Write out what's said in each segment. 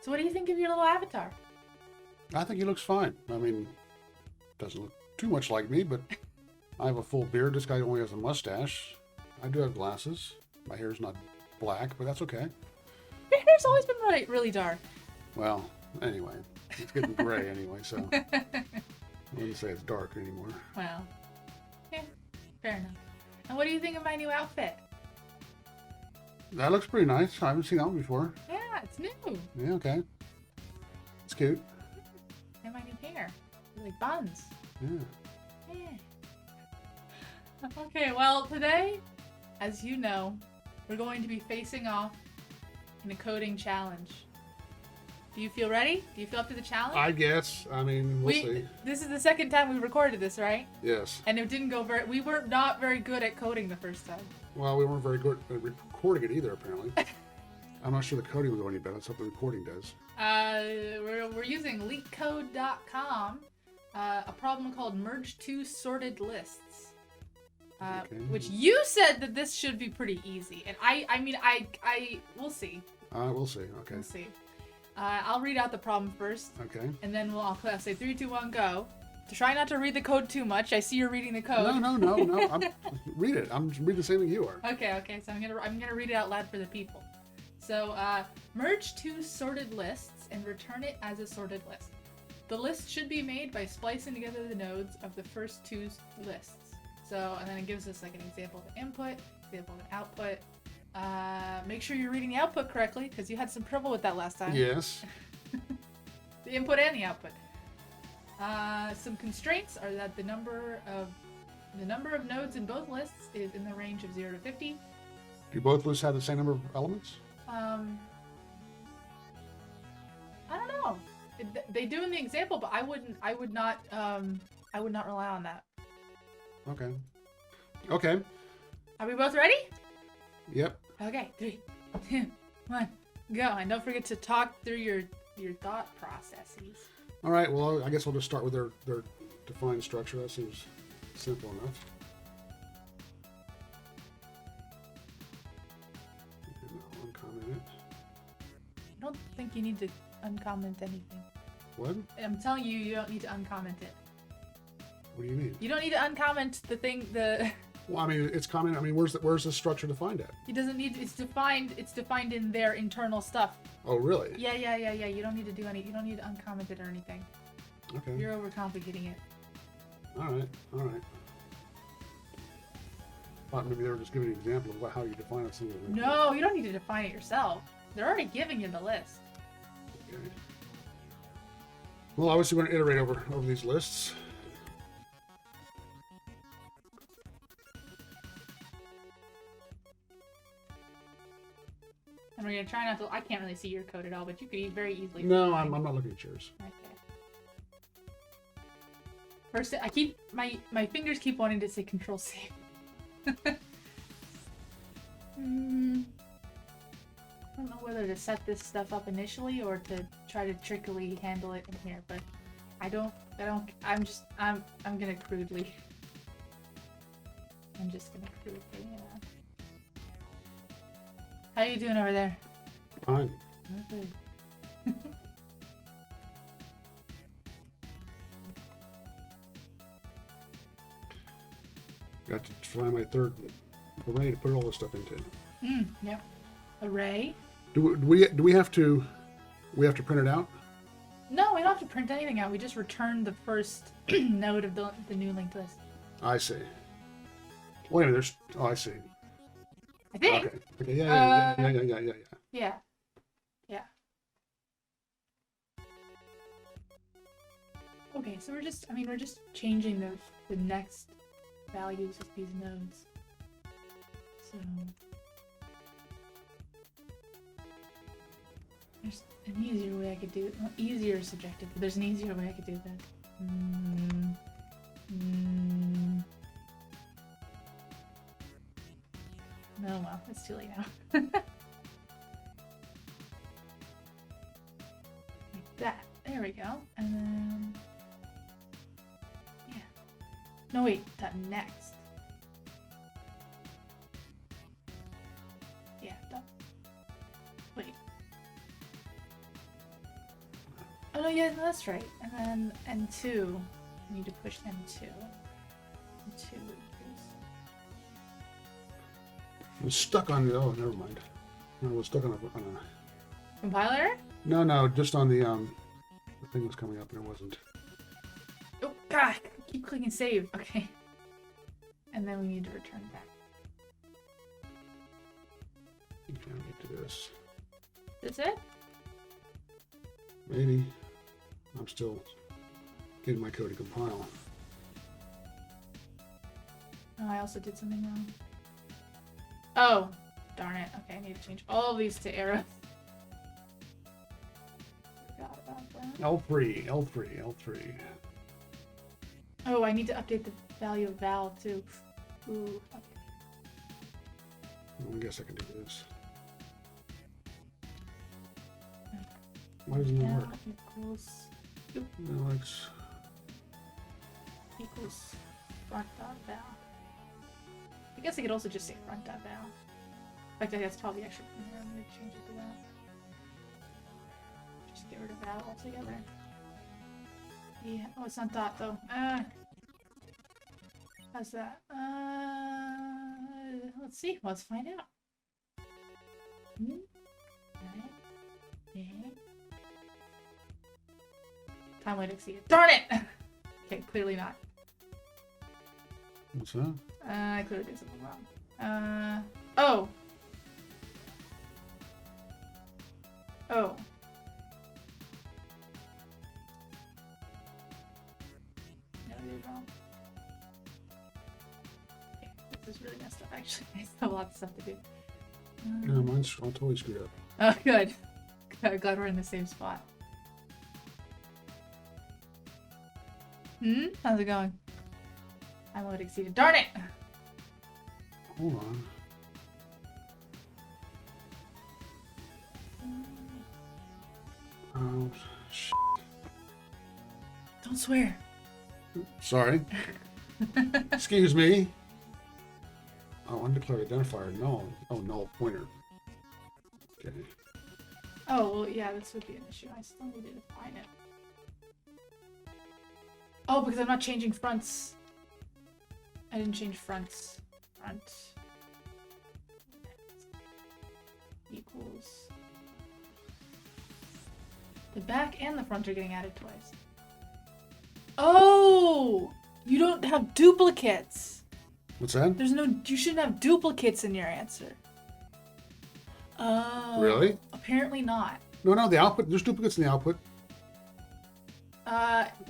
So what do you think of your little avatar? I think he looks fine. I mean, doesn't look too much like me, but I have a full beard. This guy only has a mustache. I do have glasses. My hair's not black, but that's okay. Your hair's always been really dark. Well, anyway, it's getting gray anyway, so I wouldn't say it's dark anymore. Well, yeah, fair enough. And what do you think of my new outfit? That looks pretty nice. I haven't seen that one before. Yeah, it's new. Yeah, okay. It's cute. And my new hair. Like buns. Yeah. Yeah. Okay, well, today, as you know, we're going to be facing off in a coding challenge. Do you feel ready? Do you feel up to the challenge? I guess. I mean, we'll see. This is the second time we recorded this, right? Yes. And it didn't go we were not very good at coding the first time. Well, we weren't very good at recording it either, apparently. I'm not sure the coding will go any better. That's what the recording does. We're using leakcode.com, a problem called merge two sorted lists. Okay. Which you said that this should be pretty easy. And I mean, we'll see. We'll see. Okay. We'll see. I'll read out the problem first. Okay. And then I'll say 3, 2, 1, go. To try not to read the code too much. I see you're reading the code. No. Read it. I'm reading the same thing you are. Okay. So I'm gonna read it out loud for the people. So merge two sorted lists and return it as a sorted list. The list should be made by splicing together the nodes of the first two lists. So, and then it gives us like an example of an input, example of an output. Make sure you're reading the output correctly because you had some trouble with that last time. Yes. The input and the output. Some constraints are that the number of nodes in both lists is in the range of 0 to 50. Do both lists have the same number of elements? I don't know. They do in the example, but I would not rely on that. Okay. Are we both ready? Yep. Okay, 3, 2, 1, go. And don't forget to talk through your thought processes. All right. Well, I guess we'll just start with their defined structure. That seems simple enough. Uncomment it. I don't think you need to uncomment anything. What? I'm telling you, you don't need to uncomment it. What do you mean? You don't need to uncomment the thing. Well, I mean, it's comment. I mean, where's the structure defined at? He doesn't need. It's defined in their internal stuff. Oh, really? Yeah. You don't need to do any. You don't need to uncomment it or anything. Okay. You're overcomplicating it. All right. Thought maybe they were just giving an example of how you define it. No, you don't need to define it yourself. They're already giving you the list. Okay. Well, obviously, we're going to iterate over these lists. And we're gonna try not to. I can't really see your code at all, but you could very easily. No, I'm not looking at yours. Okay. First, I keep my fingers keep wanting to say Control C. I don't know whether to set this stuff up initially or to try to trickily handle it in here, but I'm gonna crudely. I'm just gonna crudely. How you doing over there? Fine. Okay. Got to find my third array to put all this stuff into. Yep. Array. Do we have to print it out? No, we don't have to print anything out. We just return the first node of the new linked list. I see. Wait a minute. I see. I think. Okay. Yeah. Yeah. Okay, so we're just changing the next values of these nodes. So there's an easier way I could do it. Well, easier is subjective, but there's an easier way I could do that. No, well, it's too late now. Like that. There we go. And then... yeah. No, wait. That next. Yeah, that... wait. Oh no, yeah, no, that's right. And then N2, you need to push N2. N2 equals. I was stuck on the. Oh, never mind. No, I was stuck on a. Compiler? No, just on the thing was coming up and it wasn't. Oh god, keep clicking save. Okay. And then we need to return back. Okay, I'll get to this. That's it? Maybe. I'm still getting my code to compile. Oh, I also did something wrong. Oh, darn it. Okay, I need to change all of these to arrows. Forgot about that. L3. Oh, I need to update the value of val too. Ooh, okay. Well, I guess I can do this. Why doesn't it work? Equals Alex. equals front dot val. I guess I could also just say front dot val. In fact, I think that's probably actually cleaner. I'm gonna change it to that. Just get rid of val altogether. Yeah. Oh, it's not dot though. How's that? Let's see. Let's find out. Time would exceed. Darn it! Okay, clearly not. What's that? I clearly did something wrong. Oh. Oh. No, I did it wrong. Okay, this is really messed up, actually. I still have lots of stuff to do. No, mine's all totally screwed up. Oh, good. Glad we're in the same spot. How's it going? I would exceeded. Darn it! Hold on. Oh, Don't swear. sorry. Excuse me. Oh, undeclared identifier. No. Oh, null pointer. Okay. Oh, well, yeah, this would be an issue. I still need to define it. Oh, because I'm not changing fronts. I didn't change fronts. Front equals. The back and the front are getting added twice. Oh! You don't have duplicates. What's that? There's no. You shouldn't have duplicates in your answer. Oh. Really? Apparently not. No, the output. There's duplicates in the output.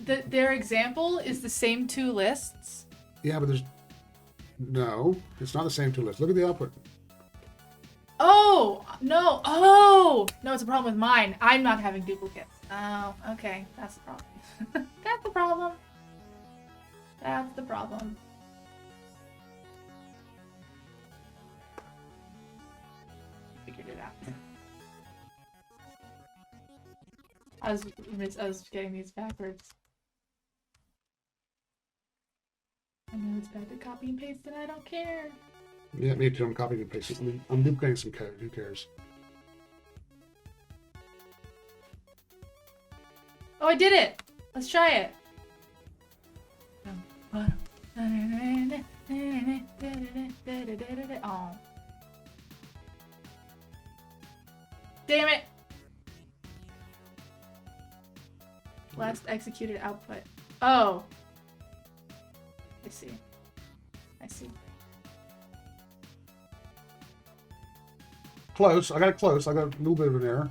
Their example is the same two lists. Yeah, but there's. No, it's not the same two lists. Look at the output. Oh, no. Oh! No, it's a problem with mine. I'm not having duplicates. Oh, okay. That's the problem. That's the problem. That's the problem. Figured it out. I was getting these backwards. I know it's bad to copy and paste and I don't care. Yeah, me too. I'm copying and pasting. I'm duplicating some code. Who cares? Oh, I did it! Let's try it. Oh. Damn it! Last executed output. Oh. I see. I see. Close. I got it close. I got a little bit of an error.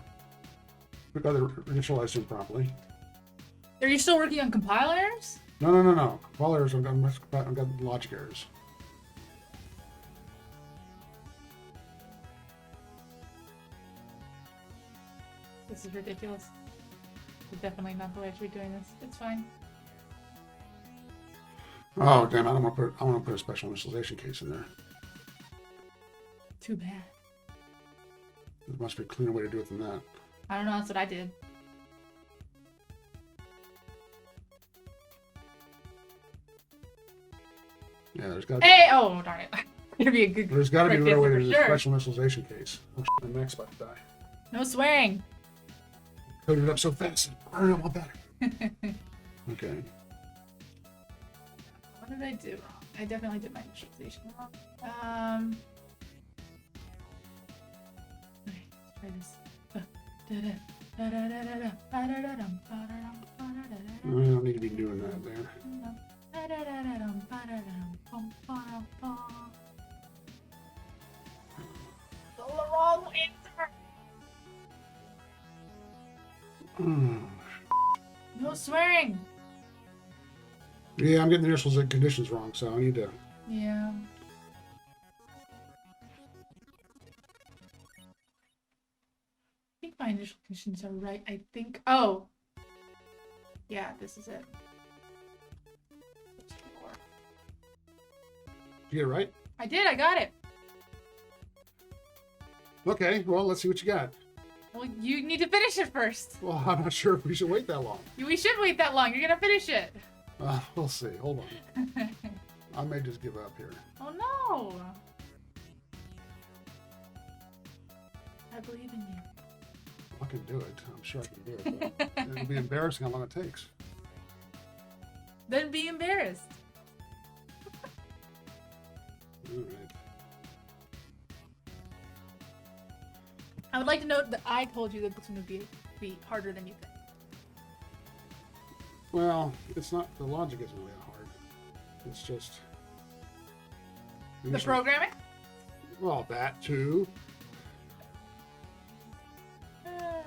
We got it initialized improperly. Are you still working on compile errors? No. Compile errors. I've got logic errors. This is ridiculous. This is definitely not the way I should be doing this. It's fine. Oh damn! I want to put a special initialization case in there. Too bad. There must be a cleaner way to do it than that. I don't know. That's what I did. Yeah, there's got. Hey! Oh darn it! It'd be a good. There's got to be a better way to do a sure. special initialization case. Oh, shit, my Mac's about to die. No swearing. Coded it up so fast. I don't know about better. Okay. What did I do wrong? I definitely did my initialization wrong. Okay, let's try this. I don't need to be doing that there. The wrong answer. No swearing. Yeah, I'm getting the initials and conditions wrong, so I need to. Yeah. I think my initial conditions are right. I think. Oh. Yeah, this is it. Did you get it right? I did. I got it. Okay, well, let's see what you got. Well, you need to finish it first. Well, I'm not sure if we should wait that long. We should wait that long. You're gonna finish it. We'll see. Hold on. I may just give up here. Oh no! I believe in you. I can do it. I'm sure I can do it. But it'll be embarrassing how long it takes. Then be embarrassed. All right. I would like to note that I told you that this one would be harder than you think. Well, it's not. The logic isn't really hard. It's just. The programming? Well, that too. How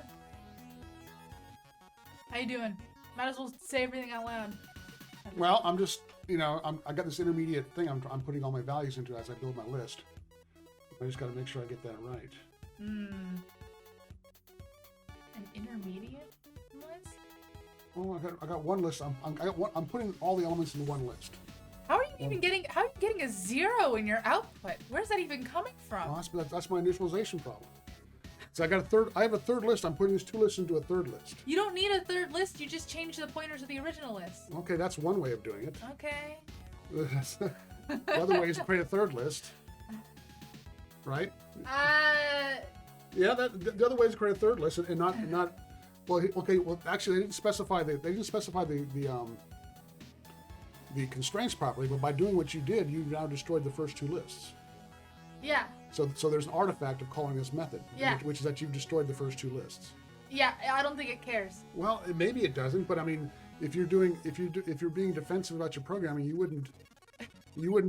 you doing? Might as well say everything out loud. Well, I'm just, I got this intermediate thing I'm putting all my values into as I build my list. I just got to make sure I get that right. An intermediate list? Oh, I got one list. I'm putting all the elements into one list. How are you even getting? How are you getting a 0 in your output? Where's that even coming from? Well, that's my initialization problem. So I have a third list. I'm putting these two lists into a third list. You don't need a third list. You just change the pointers of the original list. Okay, that's one way of doing it. Okay. The other way is to create a third list, right? Yeah, the other way is to create a third list and not. Well, okay. Well, actually, they didn't specify the constraints properly. But by doing what you did, you now destroyed the first two lists. Yeah. So there's an artifact of calling this method, yeah. which is that you've destroyed the first two lists. Yeah, I don't think it cares. Well, maybe it doesn't, but I mean, if you're being defensive about your programming, you wouldn't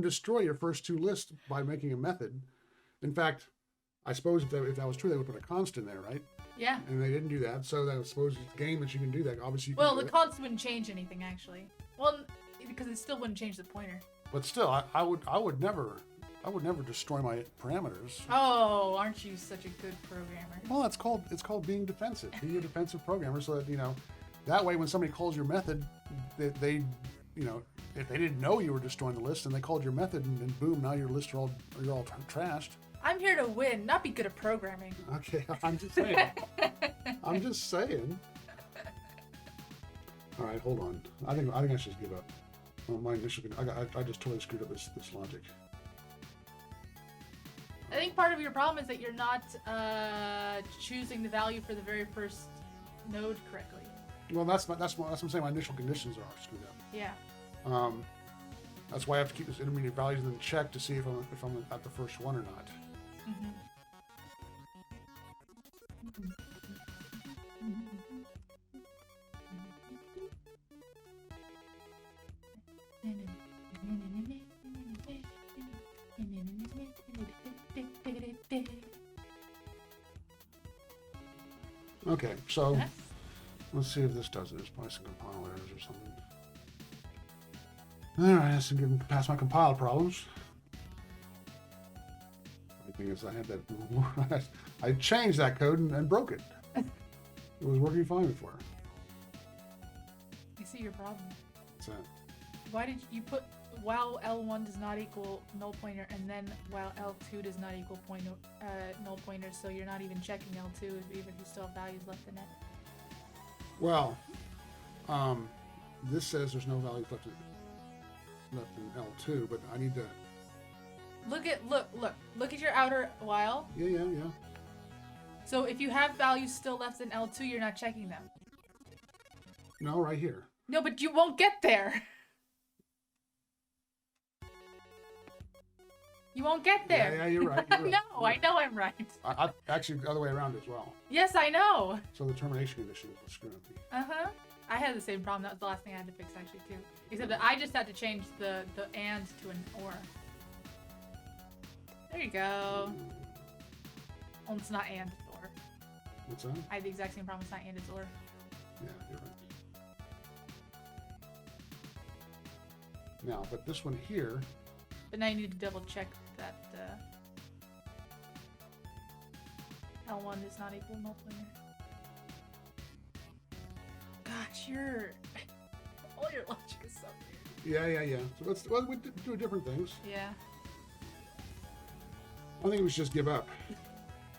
destroy your first two lists by making a method. In fact, I suppose if that was true, they would put a const in there, right? Yeah. And they didn't do that, so I suppose it's a game that you can do that. Obviously, you well, the const wouldn't change anything actually. Well, because it still wouldn't change the pointer. But still, I would never destroy my parameters. Oh, aren't you such a good programmer? Well, it's called being defensive. Being a defensive programmer, so that that way when somebody calls your method, they if they didn't know you were destroying the list and they called your method and then boom, now your lists are all trashed. I'm here to win, not be good at programming. Okay, I'm just saying. I'm just saying. All right, hold on. I think I should give up. I just totally screwed up this logic. I think part of your problem is that you're not choosing the value for the very first node correctly. Well, that's what I'm saying. My initial conditions are screwed up. Yeah. That's why I have to keep this intermediate values and then check to see if I'm at the first one or not. Mm-hmm. Okay, so let's see if this does it. There's probably some compile errors or something. All right, let's get past my compile problems. The thing is, I had that. I changed that code and broke it. It was working fine before. I see your problem. What's that? Why did you put while L1 does not equal null pointer and then while L2 does not equal null pointer, so you're not even checking L2 even if you still have values left in it? Well, this says there's no values left in L2, but I need to look at your outer while. Yeah. So if you have values still left in L2, you're not checking them. No, right here. No, but you won't get there. You won't get there. Yeah, you're right. You're right. No, I know I'm right. I actually the other way around as well. Yes, I know. So the termination condition was screwing me. Uh-huh. I had the same problem. That was the last thing I had to fix actually too. Except that I just had to change the and to an or. There you go. Oh, it's not and, it's or. What's that? I had the exact same problem. It's not and, it's or. Yeah, you're right. Now, but this one here. But now you need to double check that L1 is not equal null pointer. Gosh, all your logic is so weird. Yeah. So we do different things. Yeah. I think we should just give up.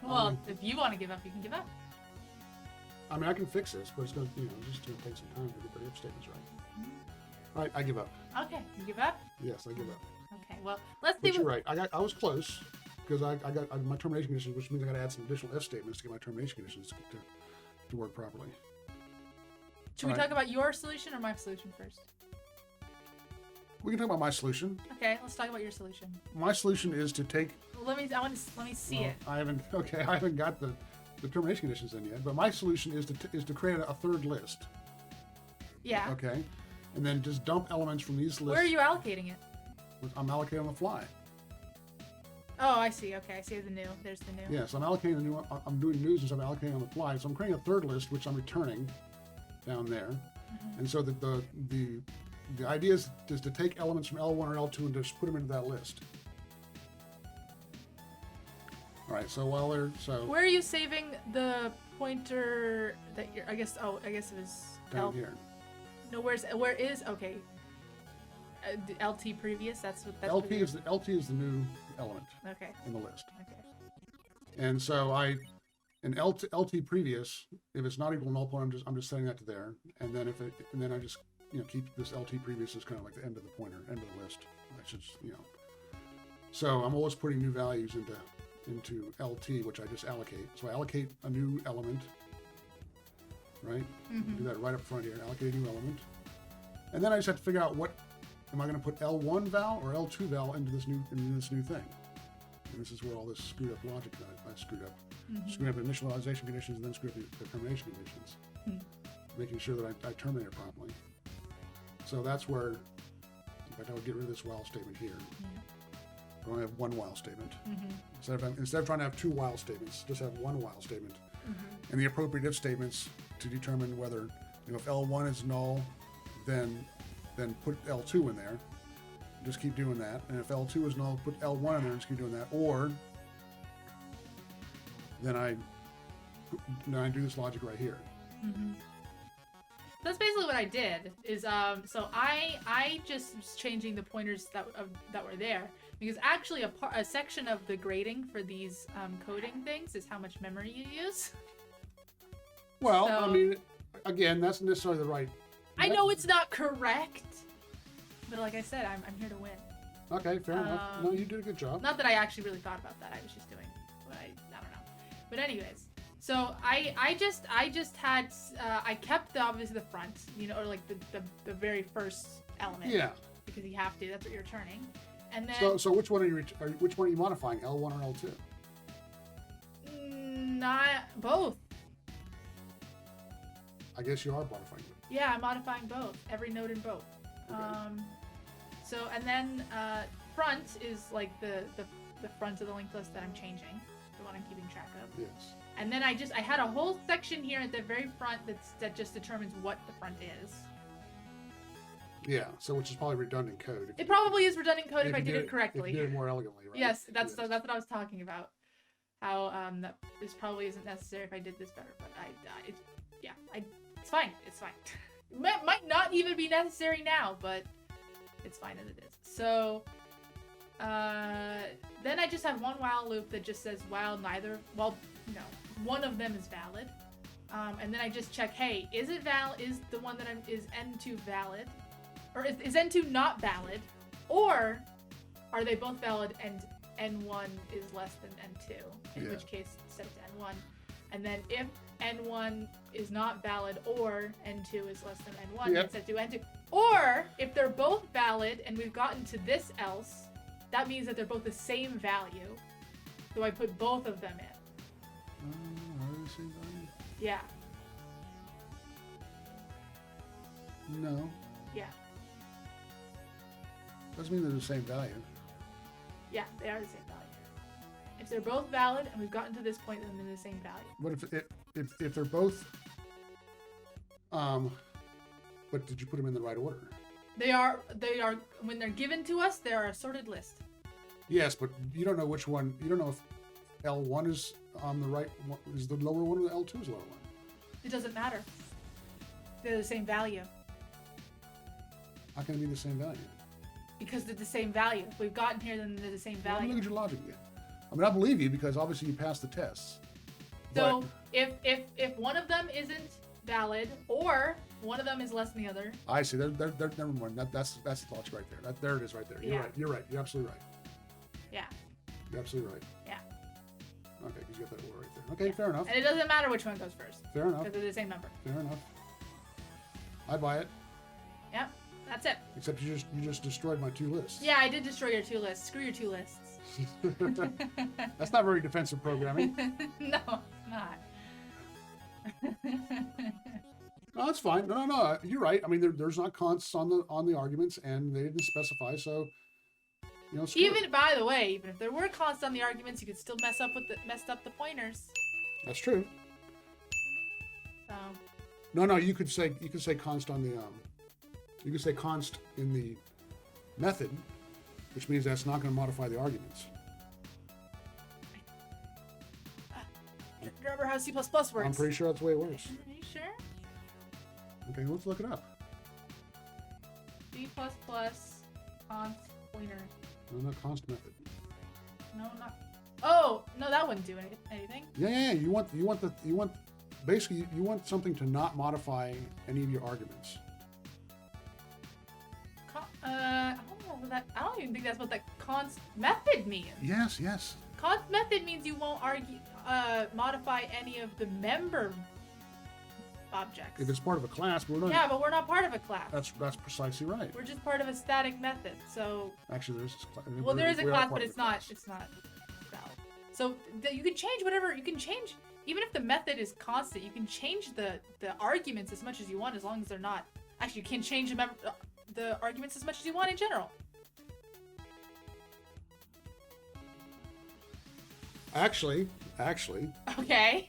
Well, if you want to give up, you can give up. I mean, I can fix this, but it's going to, just going to take some time to get the if statements right. All right, I give up. Okay, you give up? Yes, I give up. Okay, well, let's But see. you're right. I was close because I got my termination conditions, which means I got to add some additional if statements to get my termination conditions to work properly. Should we talk about your solution or my solution first? We can talk about my solution. Okay, let's talk about your solution. My solution is to take. Let me see it. I haven't got the termination conditions in yet, but my solution is to create a third list. Yeah. Okay, and then just dump elements from these lists. Where are you allocating it? I'm allocating on the fly. Oh, I see. Okay, I see the new. There's the new. Yeah, so I'm allocating the new. I'm doing news and so I'm allocating on the fly. So I'm creating a third list, which I'm returning down there. Mm-hmm. And so the idea is to take elements from L1 or L2 and just put them into that list. All right. So Where are you saving the pointer that you're? I guess it was down here. No, where is okay? The LT previous. That's LT is the new element. Okay. In the list. Okay. And so in LT previous, if it's not equal to null point, I'm just setting that to there, and then I just keep this LT previous as kind of like the end of the pointer, end of the list. That's just So I'm always putting new values into LT, which I just allocate. So I allocate a new element, right? Mm-hmm. Do that right up front here. Allocate a new element, and then I just have to figure out what am I going to put L1 val or L2 val into this new thing. And this is where all this screwed up logic I screwed up. Mm-hmm. Screwed up initialization conditions and then screwed up the termination conditions. Mm-hmm. Making sure that I terminate it properly. So that's where, in fact, I would get rid of this while statement here. I only have one while statement. Mm-hmm. Instead of trying to have two while statements, just have one while statement. Mm-hmm. And the appropriate if statements to determine whether, if L1 is null, then put L2 in there. Just keep doing that. And if L2 is null, put L1 in there and just keep doing that. Or then I do this logic right here. Mm-hmm. That's basically what I did. Is so I just was changing the pointers that were there because actually a section of the grading for these coding things is how much memory you use. Well, I mean, again, that's not necessarily the right. I know it's not correct, but like I said, I'm here to win. Okay, fair enough. No, you did a good job. Not that I actually really thought about that. I was just doing what I don't know. But anyways, so I just had I kept obviously the front, or like the very first element. Yeah. Because you have to. That's what you're returning. And then. So which one are you modifying? L1 or L2? Not both. I guess you are modifying it. Yeah, I'm modifying both. Every node in both. Okay. So and then front is like the front of the linked list that I'm changing, the one I'm keeping track of. Yes. And then I had a whole section here at the very front that just determines what the front is. Yeah. So which is probably redundant code. It probably is redundant code if I did it correctly. If you did it more elegantly, right? Yes, that's what I was talking about. How that this probably isn't necessary if I did this better, but it's fine. It's fine. Might not even be necessary now, but it's fine as it is. So then I just have one while loop that just says while one of them is valid, and then I just check, hey, is the one that is N2 valid, or is N2 not valid, or are they both valid and N1 is less than N2, in which case set it to N1. And then if N1 is not valid or N2 is less than N1, Yep. then set to N2. Or if they're both valid and we've gotten to this else, that means that they're both the same value. So I put both of them in. Are they the same value? Yeah. No. Yeah. Doesn't mean they're the same value. Yeah, they are the same value. If they're both valid and we've gotten to this point, then they're the same value. But if they're both, but did you put them in the right order? They are when they're given to us, they are a sorted list. Yes, but you don't know which one. You don't know if L1 is on the right one, is the lower one, or the L2 is the lower one. It doesn't matter. They're the same value. How can it be the same value? Because they're the same value. If we've gotten here, then they're the same Well, value. look at your logic again. I mean, I believe you because obviously you passed the tests. So if one of them isn't valid or one of them is less than the other, I see. They're never mind. That's the logic right there. There it is right there. You're Yeah. right. You're right. You're absolutely right. yeah, You're absolutely right. yeah. Okay, because you got that order right there. Okay, fair enough. And it doesn't matter which one goes first Fair enough. because they're the same number. Fair enough. I buy it. Yep, that's it. Except you just destroyed my two lists. Yeah, I did destroy your two lists. Screw your two lists. That's not very defensive programming. No, it's not. No, that's fine. No. You're right. I mean, there's not consts on the arguments, and they didn't specify. So, screw it. Even by the way, even if there were consts on the arguments, you could still messed up the pointers. That's true. So No. You could say const on the you could say const in the method, which means that's not going to modify the arguments. remember how C++ works. I'm pretty sure that's the way it works. Are you sure? Okay, let's look it up. C++ const pointer. No, not const method. No, not. Oh no, that wouldn't do anything. Yeah. You want basically you want something to not modify any of your arguments. I don't know what that. I don't even think that's what that const method means. Yes. Const method means you won't modify any of the member objects. If it's part of a class, but we're not. Yeah, but we're not part of a class. That's precisely right. We're just part of a static method. So. Actually, Well, there is a we are class, part but of it's a not. class. It's not valid. So you can change whatever. You can change even if the method is constant. You can change the arguments as much as you want, as long as they're not. Actually, you can change the arguments as much as you want in general. Actually, Okay.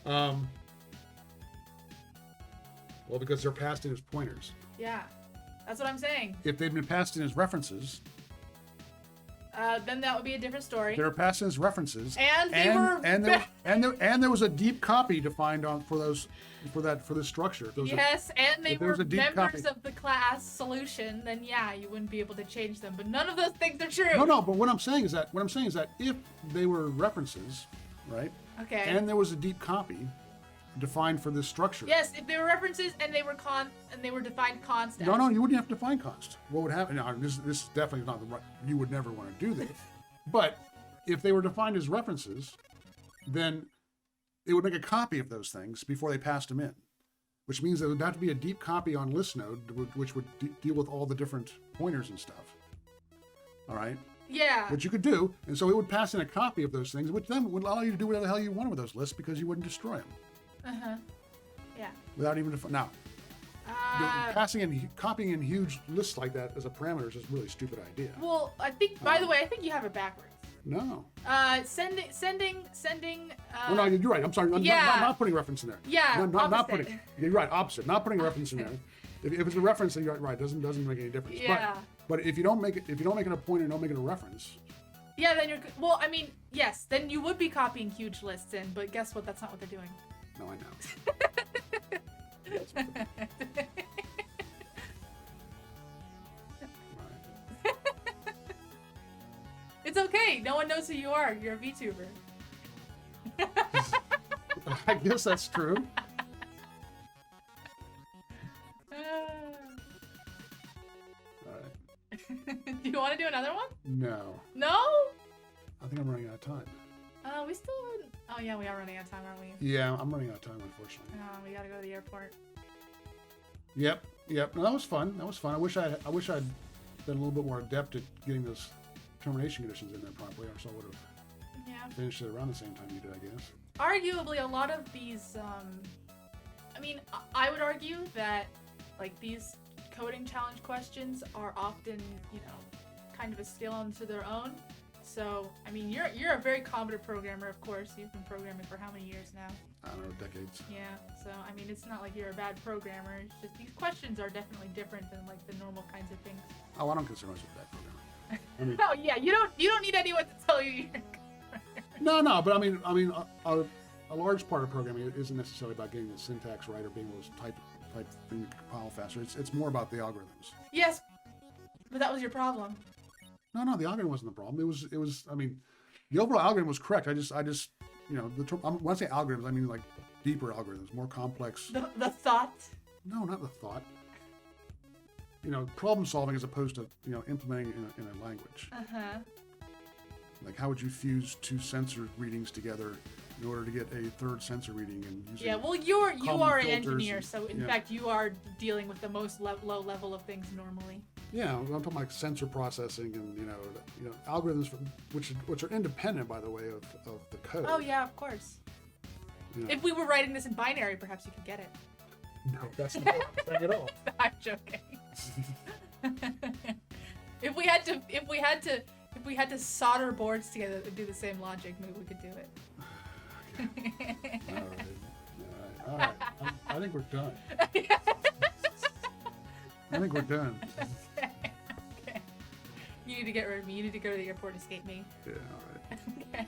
well, because they're passed in as pointers. Yeah, that's what I'm saying. If they've been passed in as references, Then that would be a different story. they're passed in as references. And they were. And there was a deep copy defined for this structure. Yes, and they if there were was a deep members copy- of the class solution. Then yeah, you wouldn't be able to change them. But none of those things are true. No. But what I'm saying is that if they were references, right? Okay. And there was a deep copy defined for this structure. Yes, if they were references and they were defined constant. No, you wouldn't have to define const. What would happen? Now, this is definitely not the right. You would never want to do this. But if they were defined as references, then it would make a copy of those things before they passed them in, which means there would have to be a deep copy on list node, which would deal with all the different pointers and stuff. All right. Yeah. Which you could do, and so it would pass in a copy of those things, which then would allow you to do whatever the hell you want with those lists because you wouldn't destroy them. Yeah. Without even now. Copying in huge lists like that as a parameter is a really stupid idea. Well, I think. By the way, I think you have it backwards. No. Sending. No, you're right. I'm sorry. Yeah. Not putting reference in there. Yeah. Not opposite. putting. You're right. Opposite. Not putting a reference in there. If it's a reference, then you're right. Doesn't make any difference. Yeah. But if you don't make it a pointer, don't make it a reference. Yeah, then you're. Well, I mean, yes. Then you would be copying huge lists in, but guess what? That's not what they're doing. No, I know. It's okay. No one knows who you are. You're a VTuber. I guess that's true. All right. Do you want to do another one? No. No? I think I'm running out of time. We still. Oh yeah, we are running out of time, aren't we? Yeah, I'm running out of time, unfortunately. Oh, we gotta go to the airport. Yep. No, that was fun. I wish I'd been a little bit more adept at getting those termination conditions in there properly, or so I would have finished it around the same time you did, I guess. Arguably, a lot of these, I mean, I would argue that, like, these coding challenge questions are often, you know, kind of a skill unto their own. So, I mean, you're a very competent programmer, of course. You've been programming for how many years now? I don't know, decades. Yeah, so, I mean, it's not like you're a bad programmer. It's just these questions are definitely different than, like, the normal kinds of things. Oh, I don't consider myself a bad programmer. I mean, oh, yeah, you don't need anyone to tell you you're No, but I mean, a large part of programming isn't necessarily about getting the syntax right or being able to type thing to compile faster. It's more about the algorithms. Yes, but that was your problem. No, the algorithm wasn't the problem. It was. I mean, the overall algorithm was correct. I just, you know, when I say algorithms, I mean like deeper algorithms, more complex. The thought. No, not the thought. You know, problem solving as opposed to, you know, implementing in a language. Like, how would you fuse two sensor readings together in order to get a third sensor reading and using? Yeah, well, you are an engineer, and, so in fact you are dealing with the most low level of things normally. Yeah, I'm talking like sensor processing and you know algorithms which are independent, by the way, of the code. Oh yeah, of course. You know. If we were writing this in binary, perhaps you could get it. No, that's not thing at all. I'm joking. If we had to solder boards together and do the same logic, maybe we could do it. All right. I think we're done. I think we're done. Okay. You need to get rid of me. You need to go to the airport and escape me. Yeah, all right. Okay.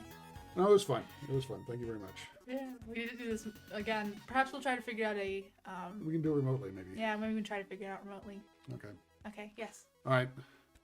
No, it was fun. Thank you very much. Yeah, we need to do this again. Perhaps we'll try to figure out a. We can do it remotely, maybe. Yeah, maybe we can try to figure it out remotely. Okay. Okay. Yes. All right.